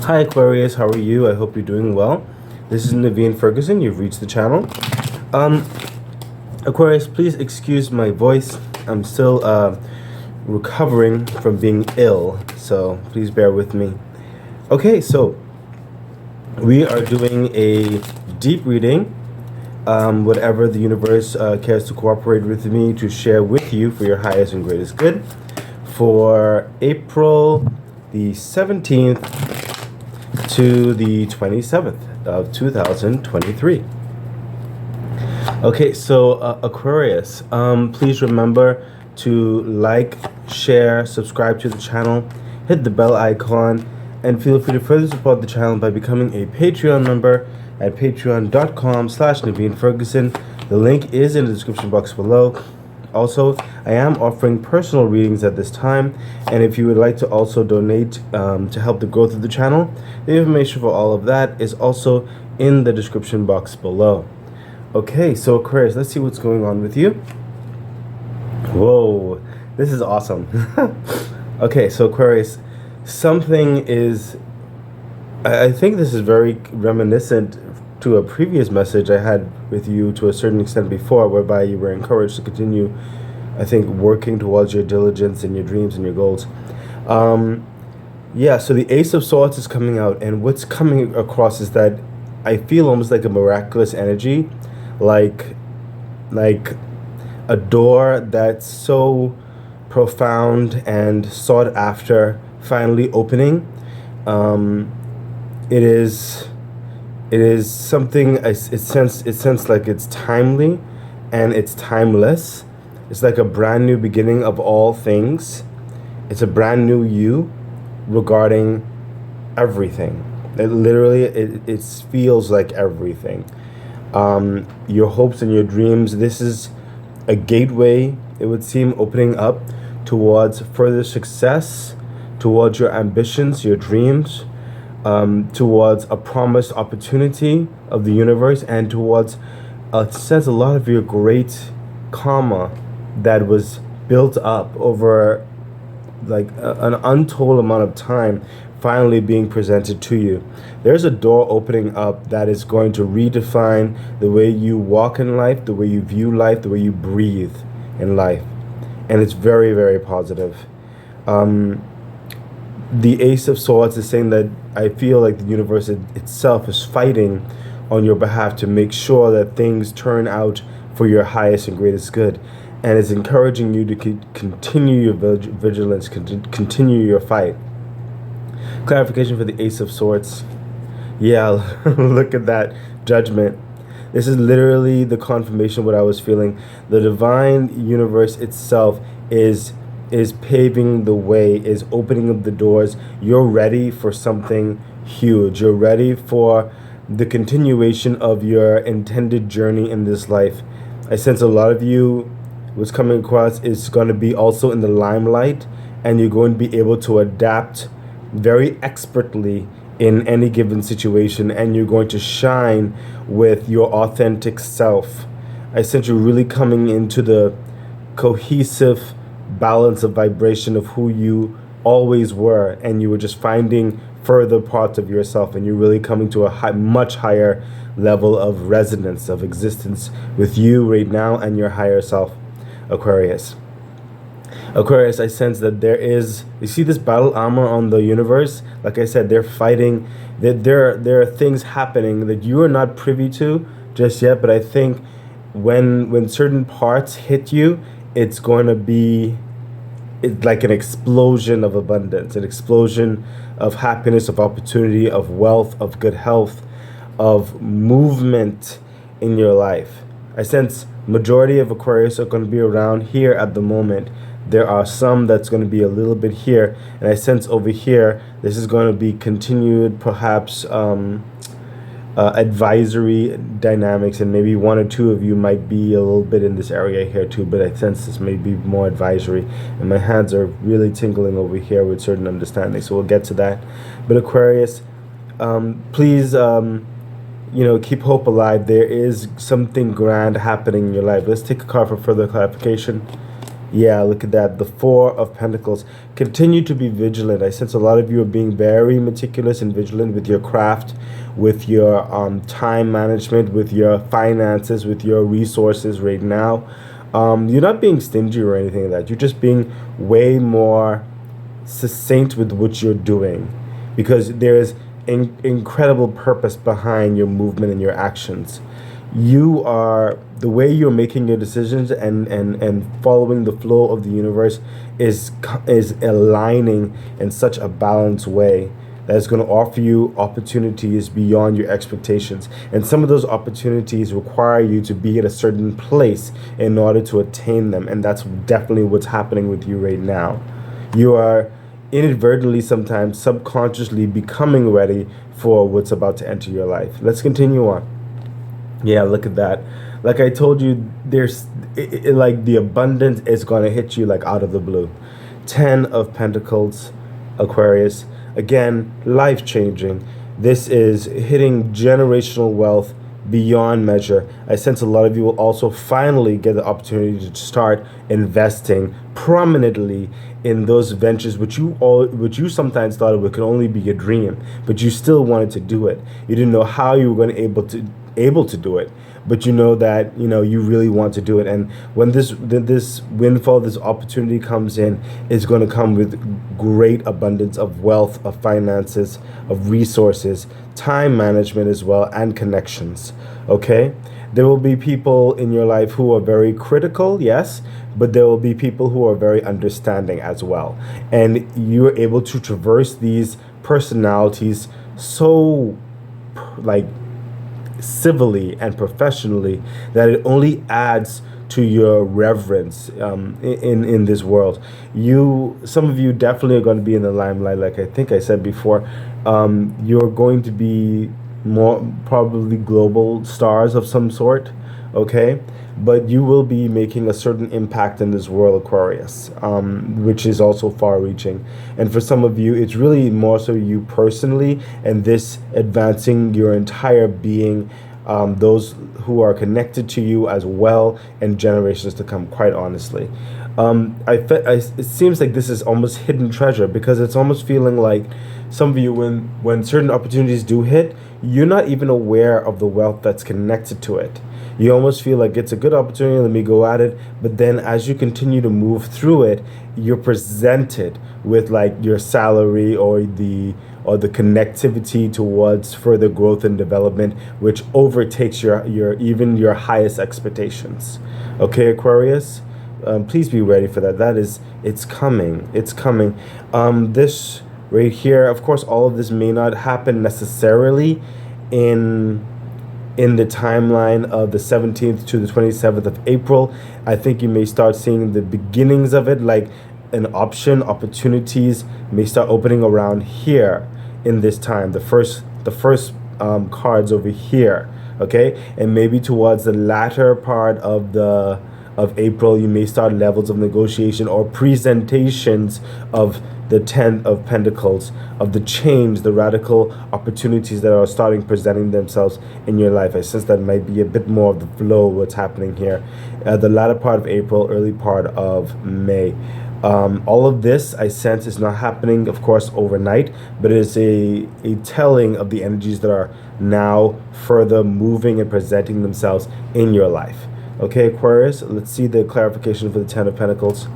Hi Aquarius, how are you? I hope you're doing well. This is Naveen Ferguson. You've reached the channel. Aquarius, please excuse my voice. I'm still recovering from being ill, so please bear with me. Okay, so we are doing a deep reading. Whatever the universe cares to cooperate with me to share with you for your highest and greatest good for April the 17th to the 27th of 2023. Okay, so Aquarius, please remember to like, share, subscribe to the channel, hit the bell icon, and feel free to further support the channel by becoming a Patreon member at patreon.com/Naveen Ferguson. The link is in the description box below. Also, I am offering personal readings at this time, and if you would like to also donate to help the growth of the channel, the information for all of that is also in the description box below. Okay, so Aquarius, let's see what's going on with you. Whoa, this is awesome. Okay, so Aquarius, something is, I think this is very reminiscent to a previous message I had with you to a certain extent before, whereby you were encouraged to continue, I think, working towards your diligence and your dreams and your goals. Yeah, so the Ace of Swords is coming out, and what's coming across is that I feel almost like a miraculous energy, like a door that's so profound and sought after finally opening. It is something it sense like it's timely and it's timeless. It's like a brand new beginning of all things. It's a brand new you regarding everything. It feels like everything. Your hopes and your dreams. This is a gateway, it would seem, opening up towards further success, towards your ambitions, your dreams, towards a promised opportunity of the universe, and towards a lot of your great karma that was built up over like an untold amount of time finally being presented to you. There's a door opening up that is going to redefine the way you walk in life, the way you view life, the way you breathe in life, and it's very, very positive. The Ace of Swords is saying that I feel like the universe itself is fighting on your behalf to make sure that things turn out for your highest and greatest good, and it's encouraging you to continue your vigilance, continue your fight. Clarification for the Ace of Swords. Yeah, look at that judgment. This is literally the confirmation of what I was feeling. The divine universe itself is paving the way, is opening up the doors. You're ready for something huge. You're ready for the continuation of your intended journey in this life. I sense a lot of you, what's coming across is going to be also in the limelight, and you're going to be able to adapt very expertly in any given situation, and you're going to shine with your authentic self. I sense you really coming into the cohesive balance of vibration of who you always were, and you were just finding further parts of yourself, and you're really coming to a much higher level of resonance of existence with you right now and your higher self. Aquarius, I sense that there is, you see this battle armor on the universe. Like I said, they're fighting, that there are things happening that you are not privy to just yet, but I think when certain parts hit you, it's going to be like an explosion of abundance, an explosion of happiness, of opportunity, of wealth, of good health, of movement in your life. I sense majority of Aquarius are going to be around here at the moment. There are some that's going to be a little bit here, and I sense over here this is going to be continued, perhaps advisory dynamics, and maybe one or two of you might be a little bit in this area here too, but I sense this may be more advisory, and my hands are really tingling over here with certain understanding, so we'll get to that. But Aquarius, please keep hope alive. There is something grand happening in your life. Let's take a card for further clarification. Yeah, look at that. The Four of Pentacles. Continue to be vigilant. I sense a lot of you are being very meticulous and vigilant with your craft, with your time management, with your finances, with your resources right now. You're not being stingy or anything like that. You're just being way more succinct with what you're doing, because there is incredible purpose behind your movement and your actions. You are, the way you're making your decisions and following the flow of the universe is aligning in such a balanced way that is going to offer you opportunities beyond your expectations. And some of those opportunities require you to be at a certain place in order to attain them. And that's definitely what's happening with you right now. You are inadvertently, sometimes subconsciously, becoming ready for what's about to enter your life. Let's continue on. Yeah, look at that. Like I told you, there's like the abundance is going to hit you like out of the blue. 10 of Pentacles, Aquarius. Again, life changing. This is hitting generational wealth beyond measure. I sense a lot of you will also finally get the opportunity to start investing prominently in those ventures which you sometimes thought it could only be a dream, but you still wanted to do it. You didn't know how you were going to able to do it, but you know that you really want to do it. And when this windfall, this opportunity comes in, it's going to come with great abundance of wealth, of finances, of resources, time management as well, and connections. Okay, there will be people in your life who are very critical, yes, but there will be people who are very understanding as well, and you're able to traverse these personalities so like civilly and professionally that it only adds to your reverence in this world. Some of you definitely are going to be in the limelight, like I think I said before. You're going to be more probably global stars of some sort, okay? But you will be making a certain impact in this world, Aquarius, which is also far-reaching. And for some of you, it's really more so you personally, and this advancing your entire being, those who are connected to you as well, and generations to come, quite honestly. It seems like this is almost hidden treasure, because it's almost feeling like some of you, when certain opportunities do hit, you're not even aware of the wealth that's connected to it. You almost feel like it's a good opportunity, let me go at it. But then as you continue to move through it, you're presented with like your salary or the connectivity towards further growth and development, which overtakes your highest expectations. Okay, Aquarius? Please be ready for that. It's coming. It's coming. This right here, of course, all of this may not happen necessarily in the timeline of the 17th to the 27th of April. I think you may start seeing the beginnings of it, like opportunities may start opening around here in this time. The first cards over here, okay? And maybe towards the latter part of April, you may start levels of negotiation or presentations of the 10 of Pentacles, of the change, the radical opportunities that are starting presenting themselves in your life. I sense that might be a bit more of the flow of what's happening here. The latter part of April, early part of May. All of this, I sense, is not happening, of course, overnight, but it is a telling of the energies that are now further moving and presenting themselves in your life. Okay, Aquarius, let's see the clarification for the 10 of Pentacles.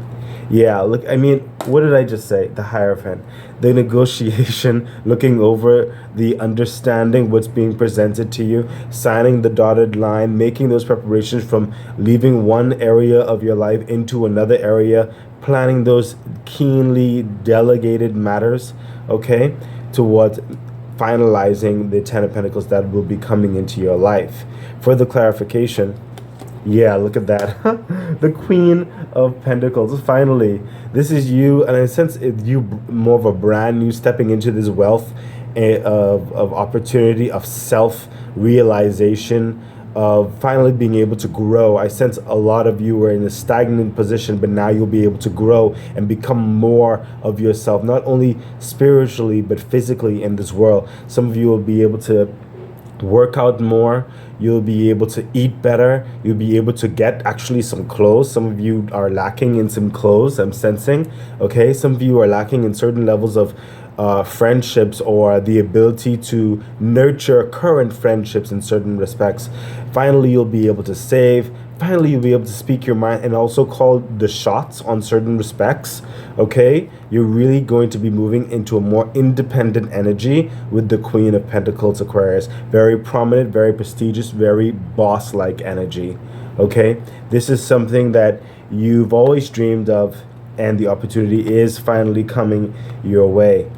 Yeah, look, I mean, what did I just say? The Hierophant. The negotiation, looking over, the understanding what's being presented to you, signing the dotted line, making those preparations from leaving one area of your life into another area, planning those keenly delegated matters, okay, towards finalizing the 10 of Pentacles that will be coming into your life. For the clarification, yeah, look at that. The Queen of Pentacles. Finally, this is you, and in a sense, you more of a brand new stepping into this wealth of opportunity, of self-realization, of finally being able to grow. I sense a lot of you were in a stagnant position, but now you'll be able to grow and become more of yourself, not only spiritually, but physically in this world. Some of you will be able to work out more. You'll be able to eat better. You'll be able to get actually some clothes. Some of you are lacking in some clothes, I'm sensing. Okay, some of you are lacking in certain levels of friendships, or the ability to nurture current friendships in certain respects. Finally, you'll be able to save. Finally, you'll be able to speak your mind and also call the shots on certain respects. Okay, you're really going to be moving into a more independent energy with the Queen of Pentacles, Aquarius. Very prominent, very prestigious, very boss-like energy. Okay, this is something that you've always dreamed of, and the opportunity is finally coming your way.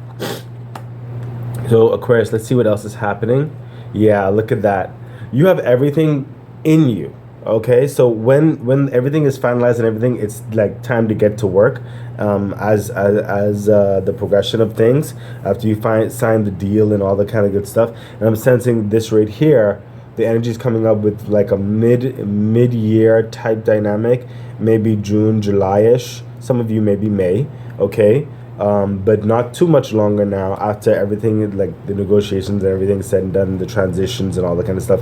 So Aquarius, let's see what else is happening. Yeah, look at that. You have everything in you. Okay, so when everything is finalized and everything, it's like time to get to work. As the progression of things after you sign the deal and all the kind of good stuff. And I'm sensing this right here. The energy is coming up with like a mid-year type dynamic, maybe June, July-ish. Some of you maybe May. Okay. But not too much longer now, after everything, like the negotiations and everything said and done, the transitions and all that kind of stuff.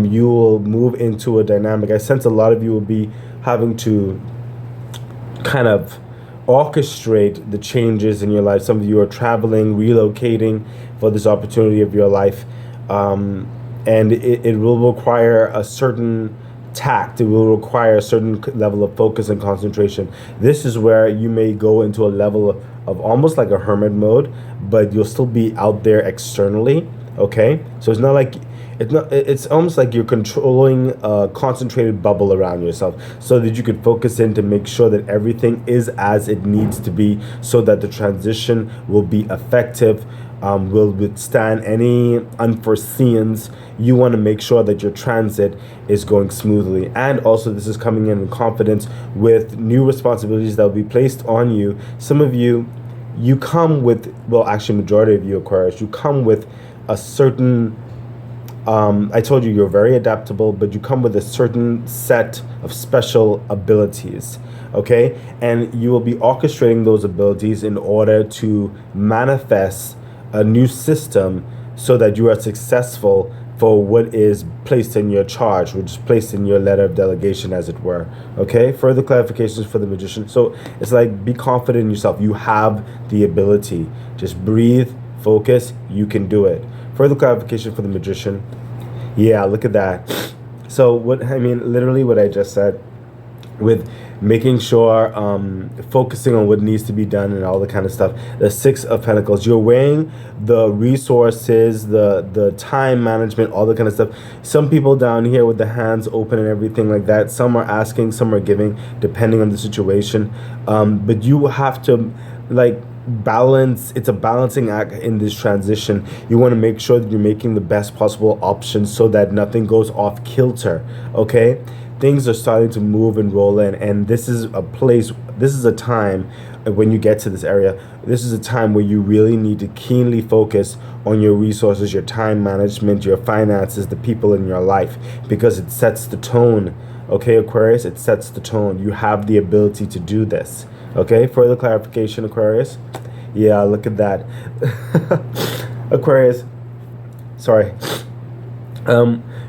You will move into a dynamic. I sense a lot of you will be having to kind of orchestrate the changes in your life. Some of you are traveling, relocating for this opportunity of your life. And it will require a certain tact. It will require a certain level of focus and concentration. This is where you may go into a level of almost like a hermit mode, but you'll still be out there externally. Okay, so it's not like it's almost like you're controlling a concentrated bubble around yourself, so that you could focus in to make sure that everything is as it needs to be, so that the transition will be effective, will withstand any unforeseens. You want to make sure that your transit is going smoothly. And also, this is coming in confidence with new responsibilities that will be placed on you. Some of you, you come with, well, actually majority of you, Aquarius, you come with a certain, I told you you're very adaptable, but you come with a certain set of special abilities. Okay, and you will be orchestrating those abilities in order to manifest a new system, so that you are successful for what is placed in your charge, which is placed in your letter of delegation, as it were. Okay, further clarifications for the Magician. So it's like, be confident in yourself. You have the ability. Just breathe, focus, you can do it. Further clarification for the Magician. Yeah, look at that. So what I mean, literally what I just said, with making sure, focusing on what needs to be done and all the kind of stuff. The Six of Pentacles, you're weighing the resources, the time management, all the kind of stuff. Some people down here with the hands open and everything like that. Some are asking, some are giving, depending on the situation. But you have to, like, balance. It's a balancing act in this transition. You want to make sure that you're making the best possible options, so that nothing goes off kilter. Okay, things are starting to move and roll in, and this is a place, this is a time, when you get to this area, this is a time where you really need to keenly focus on your resources, your time management, your finances, the people in your life, because it sets the tone. Okay, Aquarius, it sets the tone. You have the ability to do this. Okay, further clarification, Aquarius. Yeah, look at that. Aquarius, sorry.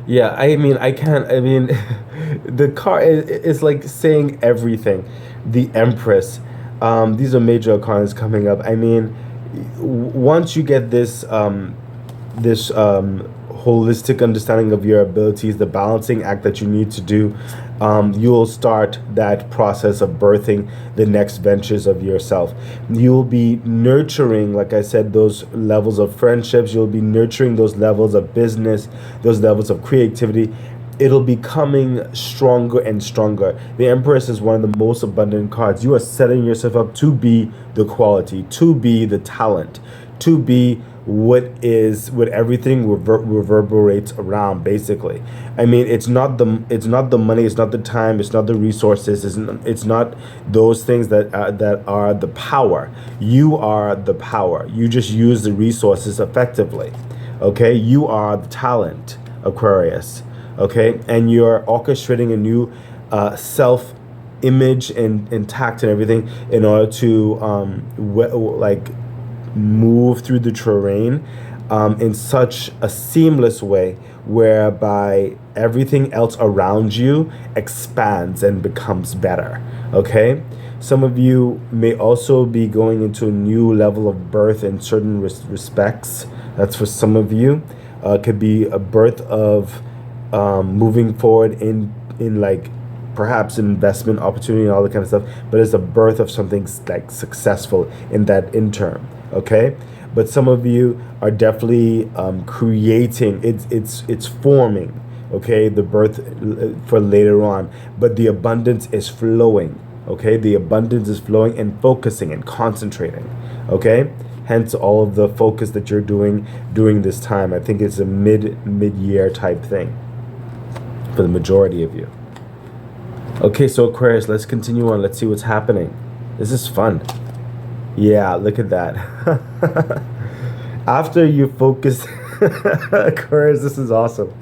Yeah, I mean, the card is like saying everything. The Empress. These are major arcanas coming up. I mean, once you get this holistic understanding of your abilities, the balancing act that you need to do, you'll start that process of birthing the next ventures of yourself. You'll be nurturing, like I said, those levels of friendships. You'll be nurturing those levels of business, those levels of creativity. It'll be coming stronger and stronger. The Empress is one of the most abundant cards. You are setting yourself up to be the quality, to be the talent, to be what everything reverberates around, basically. I mean, it's not the money, it's not the time, it's not the resources, it's not those things that are the power. You are the power. You just use the resources effectively. Okay, you are the talent, Aquarius. Okay, and you're orchestrating a new self image and tact and everything in order to like move through the terrain in such a seamless way whereby everything else around you expands and becomes better. Okay? Some of you may also be going into a new level of birth in certain respects. That's for some of you. Could be a birth of moving forward in like perhaps an investment opportunity and all that kind of stuff, but it's a birth of something like successful in that interim. Okay, but some of you are definitely creating. It's forming. Okay, the birth for later on, but the abundance is flowing. Okay, the abundance is flowing and focusing and concentrating. Okay, hence all of the focus that you're doing during this time. I think it's a mid-year type thing for the majority of you. Okay, so Aquarius, let's continue on. Let's see what's happening. This is fun. Yeah, look at that. After you focus, Aquarius, this is awesome.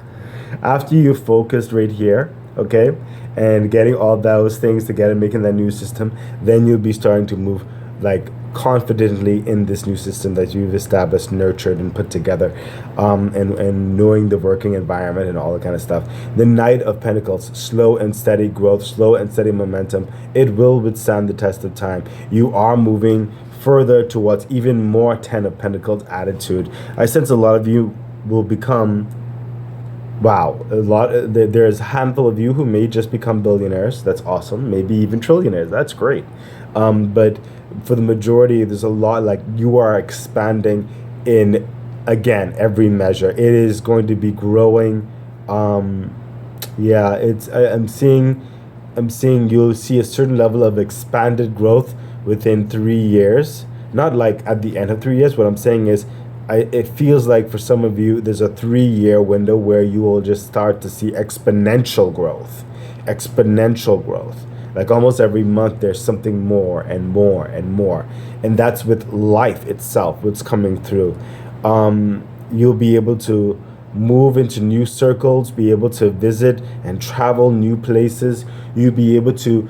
After you focused right here, okay, and getting all those things together, making that new system, then you'll be starting to move like confidently in this new system that you've established, nurtured, and put together, and knowing the working environment and all that kind of stuff. The Knight of Pentacles, slow and steady growth, slow and steady momentum. It will withstand the test of time. You are moving further towards even more Ten of Pentacles attitude. I sense a lot of you will become, wow, there's a handful of you who may just become billionaires. That's awesome. Maybe even trillionaires. That's great. But for the majority, there's a lot, like, you are expanding in, again, every measure. It is going to be growing. Yeah, I'm seeing you'll see a certain level of expanded growth within 3 years. Not like at the end of 3 years. What I'm saying is, it feels like for some of you, there's a 3-year window where you will just start to see exponential growth. Exponential growth. Like almost every month, there's something more and more and more. And that's with life itself, what's coming through. You'll be able to move into new circles, be able to visit and travel new places. You'll be able to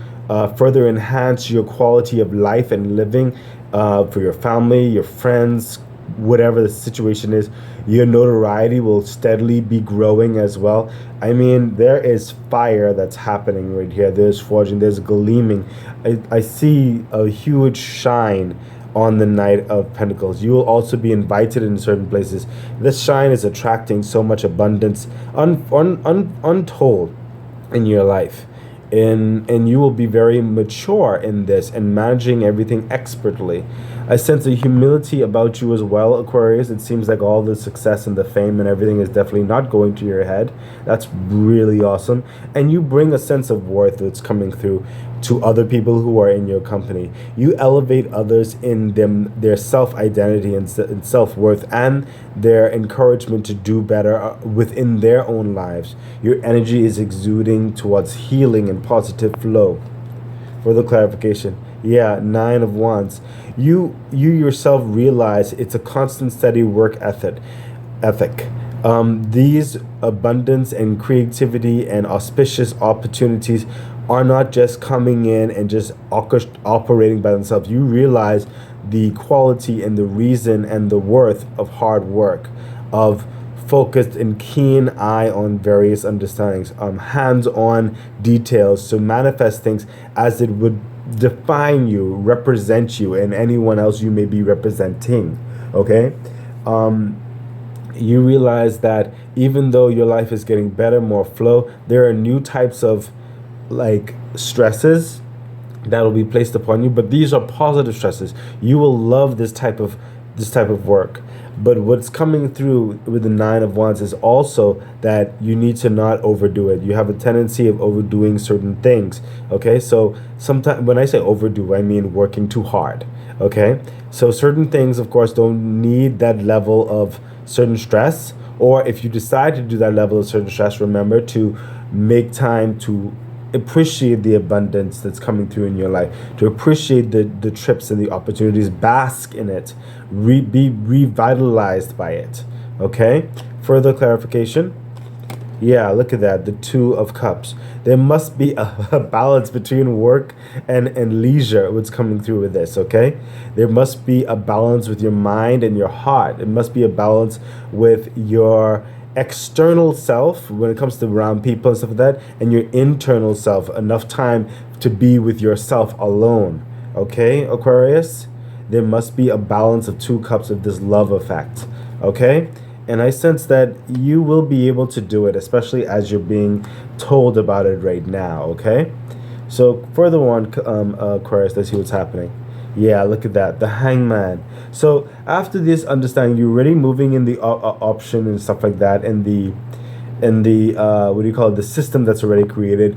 further enhance your quality of life and living for your family, your friends, whatever the situation is. Your notoriety will steadily be growing as well. I mean, there is fire that's happening right here. There's forging, there's gleaming. I see a huge shine on the Knight of Pentacles. You will also be invited in certain places. This shine is attracting so much abundance untold in your life. And you will be very mature in this and managing everything expertly. I sense a humility about you as well, Aquarius. It seems like all the success and the fame and everything is definitely not going to your head. That's really awesome. And you bring a sense of worth that's coming through to other people who are in your company. You elevate others in their self-identity and self-worth and their encouragement to do better within their own lives. Your energy is exuding towards healing and positive flow. Further clarification. Yeah, 9 of Wands. You yourself realize it's a constant, steady work ethic. These abundance and creativity and auspicious opportunities are not just coming in and just operating by themselves. You realize the quality and the reason and the worth of hard work, of focused and keen eye on various understandings, hands-on details to manifest things as it would define you, represent you, and anyone else you may be representing. Okay? You realize that even though your life is getting better, more flow, there are new types of like stresses that will be placed upon you, but these are positive stresses. You will love this type of work. But what's coming through with the 9 of Wands is also that you need to not overdo it. You have a tendency of overdoing certain things. Okay, so sometimes when I say overdo, I mean working too hard. Okay, so certain things, of course, don't need that level of certain stress. Or if you decide to do that level of certain stress, remember to make time to appreciate the abundance that's coming through in your life, to appreciate the trips and the opportunities, bask in it, be revitalized by it. Okay, further clarification. Yeah, look at that. The Two of Cups. There must be a balance between work and leisure. What's coming through with this, okay? There must be a balance with your mind and your heart. It must be a balance with your external self when it comes to around people and stuff like that, and your internal self. Enough time to be with yourself alone, okay, Aquarius? There must be a balance of two cups of this love effect, okay? And I sense that you will be able to do it, especially as you're being told about it right now, okay? So further on, Aquarius, let's see what's happening. Yeah, look at that, the Hangman. So after this understanding, you're already moving in the option and stuff like that, and the what do you call it, the system that's already created.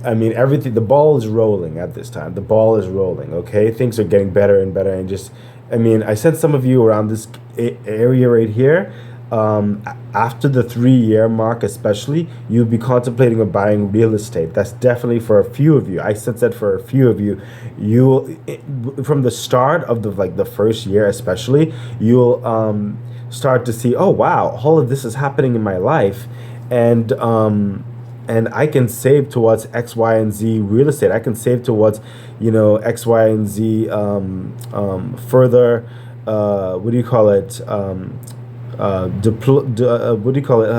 I mean, everything, the ball is rolling at this time. The ball is rolling, okay? Things are getting better and better, and just, I mean, I sense some of you around this area right here, after the 3-year mark especially, you'll be contemplating of buying real estate. That's definitely for a few of you. I sense that for a few of you, from the start of the first year especially, you'll start to see, oh wow, all of this is happening in my life, and I can save towards X, Y, and Z real estate. I can save towards, X, Y, and Z further. What do you call it? What do you call it?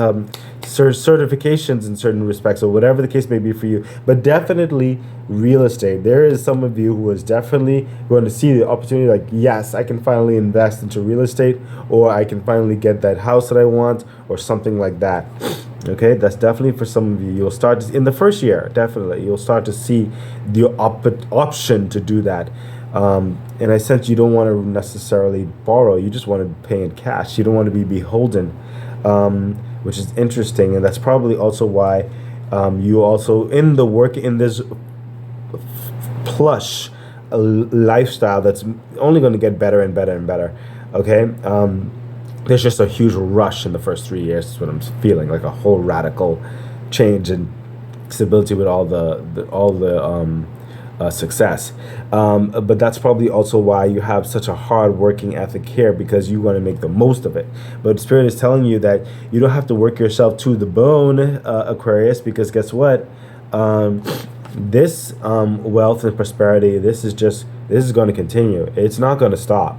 Certifications in certain respects, or whatever the case may be for you. But definitely real estate. There is some of you who is definitely going to see the opportunity, like, yes, I can finally invest into real estate, or I can finally get that house that I want, or something like that. Okay, that's definitely for some of you. You'll start in the first year, definitely. You'll start to see the option to do that. And I sense you don't want to necessarily borrow. You just want to pay in cash. You don't want to be beholden, which is interesting. And that's probably also why you also, in this plush lifestyle that's only going to get better and better and better, okay? There's just a huge rush in the first 3 years, is what I'm feeling, like a whole radical change in stability with all the success. But that's probably also why you have such a hard working ethic here, because you want to make the most of it. But Spirit is telling you that you don't have to work yourself to the bone, Aquarius, because guess what? This wealth and prosperity, this is going to continue. It's not going to stop,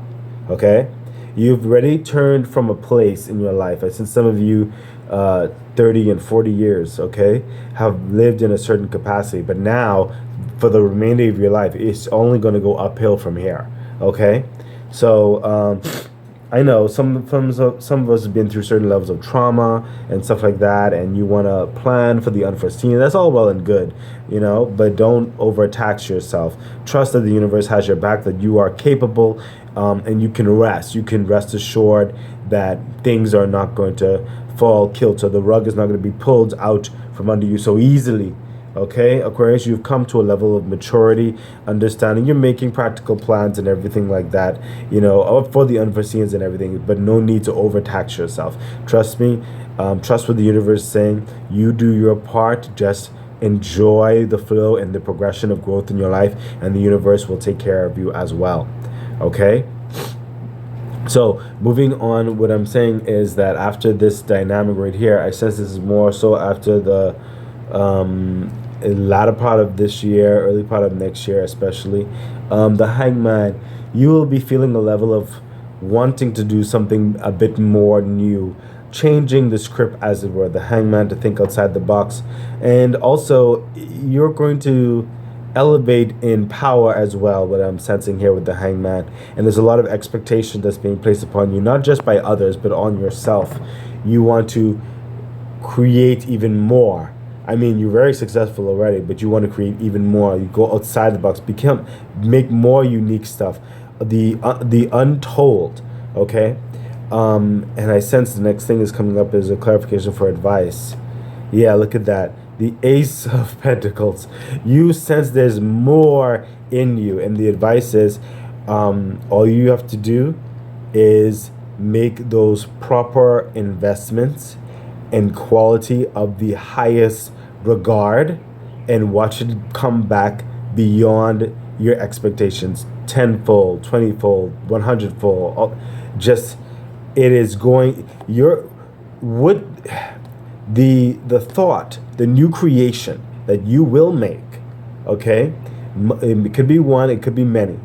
okay? You've already turned from a place in your life. I sense some of you 30 and 40 years, okay, have lived in a certain capacity, but now for the remainder of your life, it's only going to go uphill from here, okay? So I know some of us have been through certain levels of trauma and stuff like that, and you want to plan for the unforeseen. That's all well and good, but don't overtax yourself. Trust that the universe has your back, that you are capable, and you can rest. You can rest assured that things are not going to fall kilter. The rug is not going to be pulled out from under you so easily. Okay, Aquarius, you've come to a level of maturity, understanding. You're making practical plans and everything like that, for the unforeseens and everything, but no need to overtax yourself. Trust me, trust what the universe is saying. You do your part, just enjoy the flow and the progression of growth in your life, and the universe will take care of you as well. Okay? So moving on, what I'm saying is that after this dynamic right here, I sense this is more so after the latter part of this year, early part of next year especially, the Hangman, you will be feeling a level of wanting to do something a bit more new, changing the script, as it were, the Hangman, to think outside the box. And also you're going to elevate in power as well, what I'm sensing here with the Hangman. And there's a lot of expectation that's being placed upon you, not just by others, but on yourself. You want to create even more. I mean, you're very successful already, but you want to create even more. You go outside the box, make more unique stuff, the untold, okay? And I sense the next thing is coming up is a clarification for advice. Yeah, look at that. The Ace of Pentacles. You sense there's more in you, and the advice is, all you have to do is make those proper investments and quality of the highest regard, and watch it come back beyond your expectations, tenfold, 20-fold, 100-fold. Just, it is going, the thought, the new creation that you will make, okay? It could be one, it could be many,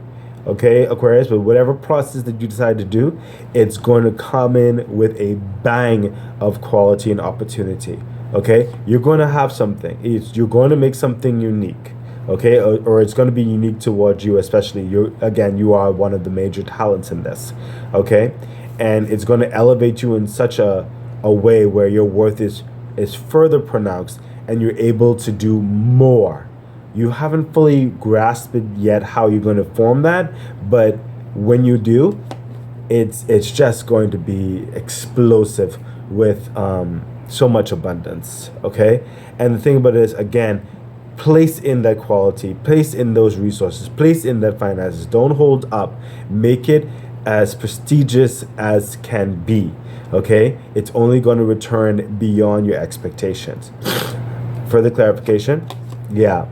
okay, Aquarius, but whatever process that you decide to do, it's going to come in with a bang of quality and opportunity, okay? You're going to have something. You're going to make something unique, okay? Or it's going to be unique towards you, especially you are one of the major talents in this, okay? And it's going to elevate you in such a way where your worth is further pronounced and you're able to do more. You haven't fully grasped it yet how you're going to form that, but when you do, it's just going to be explosive with so much abundance, okay? And the thing about it is, again, place in that quality, place in those resources, place in that finances. Don't hold up. Make it as prestigious as can be, okay? It's only going to return beyond your expectations. Further clarification, yeah.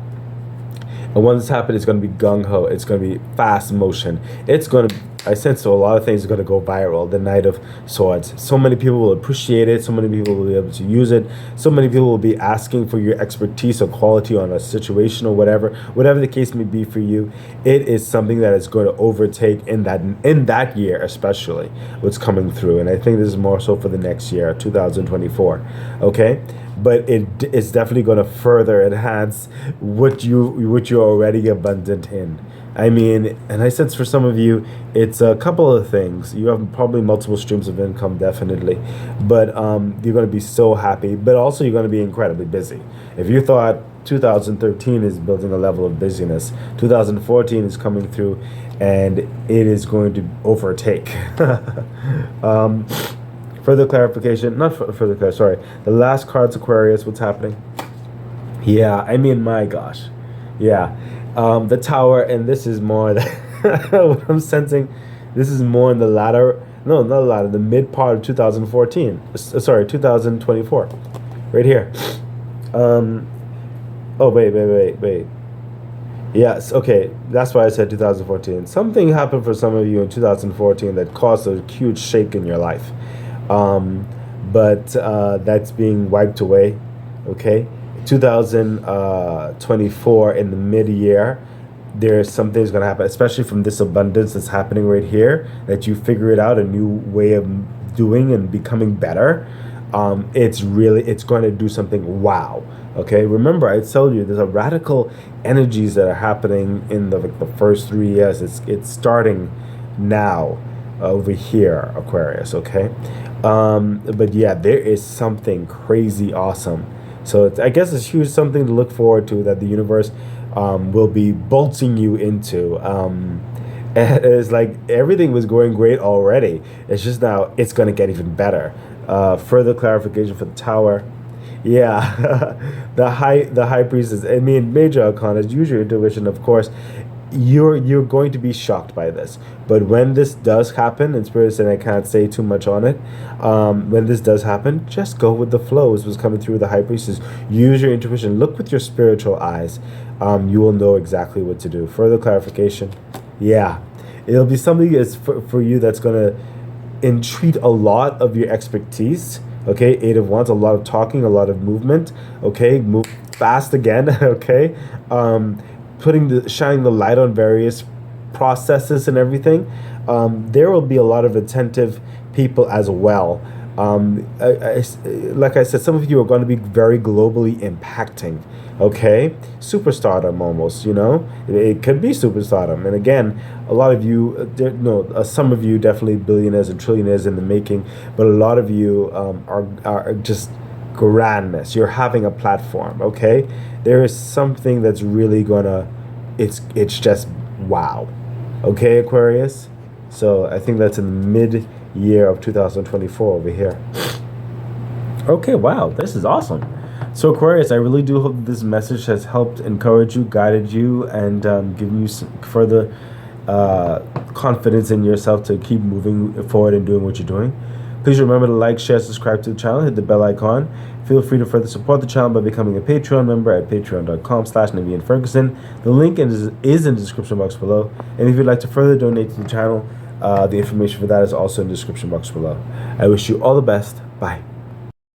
And when this happens, it's going to be gung-ho. It's going to be fast motion. It's going to, I sense a lot of things are going to go viral. The Knight of Swords. So many people will appreciate it. So many people will be able to use it. So many people will be asking for your expertise or quality on a situation or whatever the case may be for you. It is something that is going to overtake in that year, especially what's coming through. And I think this is more so for the next year, 2024. Okay. But it's definitely going to further enhance what you're already abundant in. I mean, and I sense for some of you, it's a couple of things. You have probably multiple streams of income, definitely, but you're going to be so happy. But also, you're going to be incredibly busy. If you thought 2013 is building a level of busyness, 2014 is coming through, and it is going to overtake. Further clarification, sorry. The last card's Aquarius, what's happening? Yeah, I mean, my gosh. Yeah. The Tower, and this is more what I'm sensing, this is more in the the mid part of 2014. Sorry, 2024. Right here. Oh, wait. Yes, okay, that's why I said 2014. Something happened for some of you in 2014 that caused a huge shake in your life. But that's being wiped away, okay? 2024 in the mid-year, there's something's going to happen, especially from this abundance that's happening right here, that you figure it out, a new way of doing and becoming better. It's going to do something wow, okay? Remember, I told you there's a radical energies that are happening in the first 3 years. It's starting now over here, Aquarius, okay? But yeah, there is something crazy awesome. So I guess it's huge, something to look forward to, that the universe will be bolting you into. It's like everything was going great already. It's just now it's going to get even better. Further clarification for the Tower. Yeah, the high priestess. I mean, major arcana is use your intuition, of course. You're going to be shocked by this, but when this does happen, and Spirit said I can't say too much on it, when this does happen, just go with the flow. Is what's coming through with the high priestess. Use your intuition, look with your spiritual eyes. You will know exactly what to do. Further clarification, yeah, it'll be something that's for you that's going to entreat a lot of your expertise. Okay, 8 of Wands, a lot of talking, a lot of movement. Okay, move fast again. Okay, shining the light on various processes and everything. There will be a lot of attentive people as well. Like I said, some of you are going to be very globally impacting. Okay, superstardom almost. It could be superstardom. And again, a lot of you, some of you definitely billionaires and trillionaires in the making, but a lot of you are just grandness. You're having a platform. Okay, there is something that's really gonna. It's just wow. Okay, Aquarius. So I think that's in the mid-year of 2024 over here. Okay, wow, this is awesome. So Aquarius, I really do hope this message has helped encourage you, guided you, and given you some further confidence in yourself to keep moving forward and doing what you're doing. Please remember to like, share, subscribe to the channel, hit the bell icon. Feel free to further support the channel by becoming a Patreon member at patreon.com/NaveenFerguson. The link is in the description box below. And if you'd like to further donate to the channel, the information for that is also in the description box below. I wish you all the best. Bye.